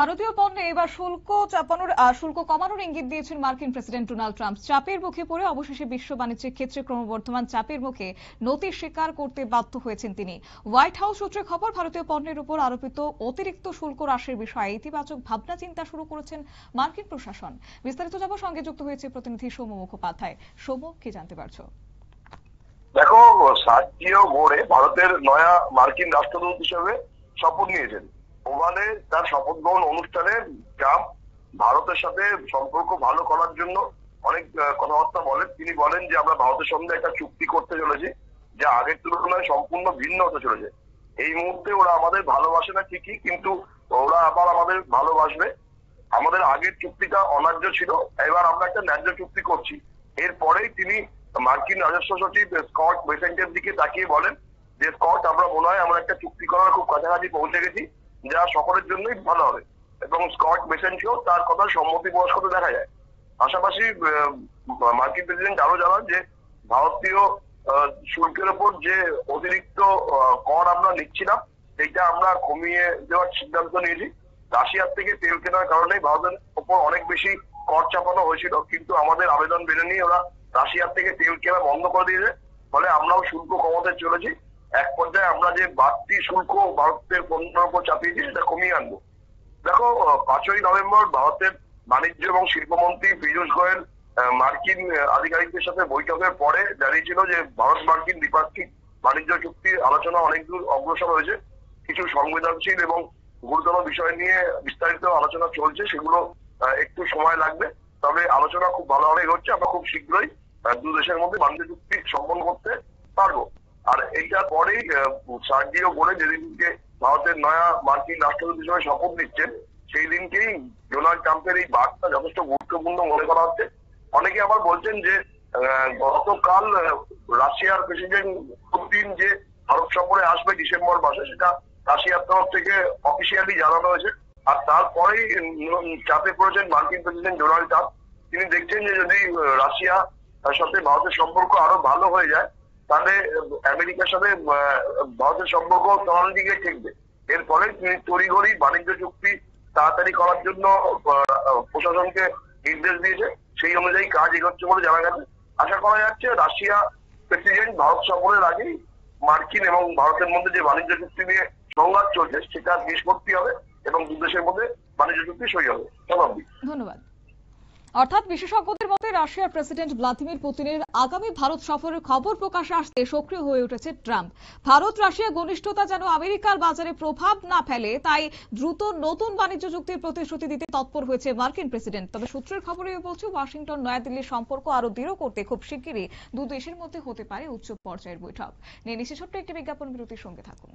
ভারতীয় পণ্যে এবার শুল্ক কমানোর ইঙ্গিত দিয়েছেন মার্কিন প্রেসিডেন্ট ডোনাল্ড ট্রাম্প। চাপের মুখে পড়ে অবশেষে বিশ্ব বাণিজ্যের ক্ষেত্রে ক্রমবর্ধমান চাপের মুখে নতি স্বীকার করতে বাধ্য হয়েছেন তিনি। হোয়াইট হাউস সূত্রে খবর, ভারতীয় পণ্যের উপর আরোপিত অতিরিক্ত শুল্ক হ্রাসের বিষয়ে ইতিবাচক ভাবনা চিন্তা শুরু করেছেন মার্কিন প্রশাসন। বিস্তারিত যাব, সঙ্গে যুক্ত হয়েছে প্রতিনিধি সৌম্য মুখোপাধ্যায়। সৌম্য, কি জানতে পারছো? দেখো, সার্জিও গোরে ভারতের নয়া মার্কিন রাষ্ট্রদূত হিসেবে শপথ নিয়েছেন। ওভালে তার শপথ গ্রহণ অনুষ্ঠানে ট্রাম্প ভারতের সাথে সম্পর্ক ভালো করার জন্য অনেক কথাবার্তা বলেন। তিনি বলেন যে আমরা ভারতের সঙ্গে একটা চুক্তি করতে চলেছি যা আগের তুলনায় সম্পূর্ণ ভিন্ন হতে চলেছে। এই মুহূর্তে ওরা আমাদের ভালোবাসে না ঠিকই, কিন্তু ওরা আবার আমাদের ভালোবাসবে। আমাদের আগের চুক্তিটা অন্যায্য ছিল, এবার আমরা একটা ন্যায্য চুক্তি করছি। এরপরেই তিনি মার্কিন রাজস্ব সচিব স্কট বেসেন্টের দিকে তাকিয়ে বলেন যে স্কট, আমরা মনে হয় আমরা একটা চুক্তি করার খুব কাছাকাছি পৌঁছে গেছি, যা সকলের জন্যই ভালো হবে। এবং স্কট বেসেন্টকেও তার কথা সম্মতি প্রকাশ করতে দেখা যায়। পাশাপাশি মার্কিন প্রেসিডেন্ট আরো জানান যে ভারতীয় শুল্কের উপর যে অতিরিক্ত কর আমরা নিচ্ছিলাম সেটা আমরা কমিয়ে দেওয়ার সিদ্ধান্ত নিয়েছি। রাশিয়ার থেকে তেল কেনার কারণে ভারতের উপর অনেক বেশি কর চাপানো হয়েছিল, কিন্তু আমাদের আবেদন মেনে নিয়ে ওরা রাশিয়ার থেকে তেল কেনা বন্ধ করে দিয়েছে। ফলে আমরাও শুল্ক কমাতে চলেছি। এক পর্যায়ে আমরা যে বাড়তি শুল্ক ভারতের পণ্যের উপর চাপিয়েছি সেটা কমিয়ে আনবো। দেখো, 5ই নভেম্বর ভারতের বাণিজ্য এবং শিল্পমন্ত্রী পীযূষ গোয়েল মার্কিন আধিকারিকদের সাথে বৈঠকের পরে জানিয়েছিল যে ভারত মার্কিন দ্বিপাক্ষিক বাণিজ্য চুক্তির আলোচনা অনেক দূর অগ্রসর হয়েছে। কিছু সংবেদনশীল এবং গুরুতর বিষয় নিয়ে বিস্তারিত আলোচনা চলছে, সেগুলো একটু সময় লাগবে। তবে আলোচনা খুব ভালোভাবে এগোচ্ছে। আমরা খুব শীঘ্রই দু দেশের মধ্যে বাণিজ্য চুক্তি সম্পন্ন করতে পারবো। আর এইটার পরেই সার্জিও গোরে যেদিনকে ভারতের নয়া মার্কিন রাষ্ট্রদূত হিসেবে শপথ নিচ্ছেন, সেই দিনকেই ডোনাল্ড ট্রাম্পের এই বার্তা যথেষ্ট গুরুত্বপূর্ণ মনে করা হচ্ছে। অনেকে আবার বলছেন যে গতকাল রাশিয়ার প্রেসিডেন্ট পুতিন যে ভারত সফরে আসবে ডিসেম্বর মাসে, সেটা রাশিয়ার তরফ থেকে অফিসিয়ালি জানানো হয়েছে। আর তারপরেই চাপে পড়েছেন মার্কিন প্রেসিডেন্ট ডোনাল্ড ট্রাম্প। তিনি দেখছেন যে যদি রাশিয়া সাথে ভারতের সম্পর্ক আরো ভালো হয়ে যায়, তাহলে আমেরিকার সাথে ভারতের সম্পর্ক তলার দিকে ঠেকবে। এর ফলে তিনি তড়িঘড়ি বাণিজ্য চুক্তি তাড়াতাড়ি করার জন্য প্রশাসনকে নির্দেশ দিয়েছে। সেই অনুযায়ী কাজ এগোচ্ছে বলে জানা গেছে। আশা করা যাচ্ছে রাশিয়া প্রেসিডেন্ট ভারত সফরের আগেই মার্কিন এবং ভারতের মধ্যে যে বাণিজ্য চুক্তি নিয়ে সংঘাত চলছে সেটা নিষ্পত্তি হবে এবং দু দেশের মধ্যে বাণিজ্য চুক্তি সই হবে। ধন্যবাদ। অর্থাৎ বিশেষজ্ঞদের মতে রাশিয়ার প্রেসিডেন্ট ভ্লাদিমির পুতিনের আগামী ভারত সফরের খবর প্রকাশে আসতে সক্রিয় হয়ে উঠেছে ট্রাম্প। ভারত রাশিয়া ঘনিষ্ঠতা যেন আমেরিকার বাজারে প্রভাব না ফেলে, তাই দ্রুত নতুন বাণিজ্য চুক্তির প্রতিশ্রুতি দিতে তৎপর হয়েছে মার্কিন প্রেসিডেন্ট। তবে সূত্রের খবরে বলছে ওয়াশিংটন নয়াদিল্লির সম্পর্ক আরো দৃঢ় করতে খুব শিগগিরই দু দেশের মধ্যে হতে পারে উচ্চ পর্যায়ের বৈঠক। নিয়ে নিচ্ছে ছোট্ট একটি বিজ্ঞাপন বিরতির, সঙ্গে থাকুন।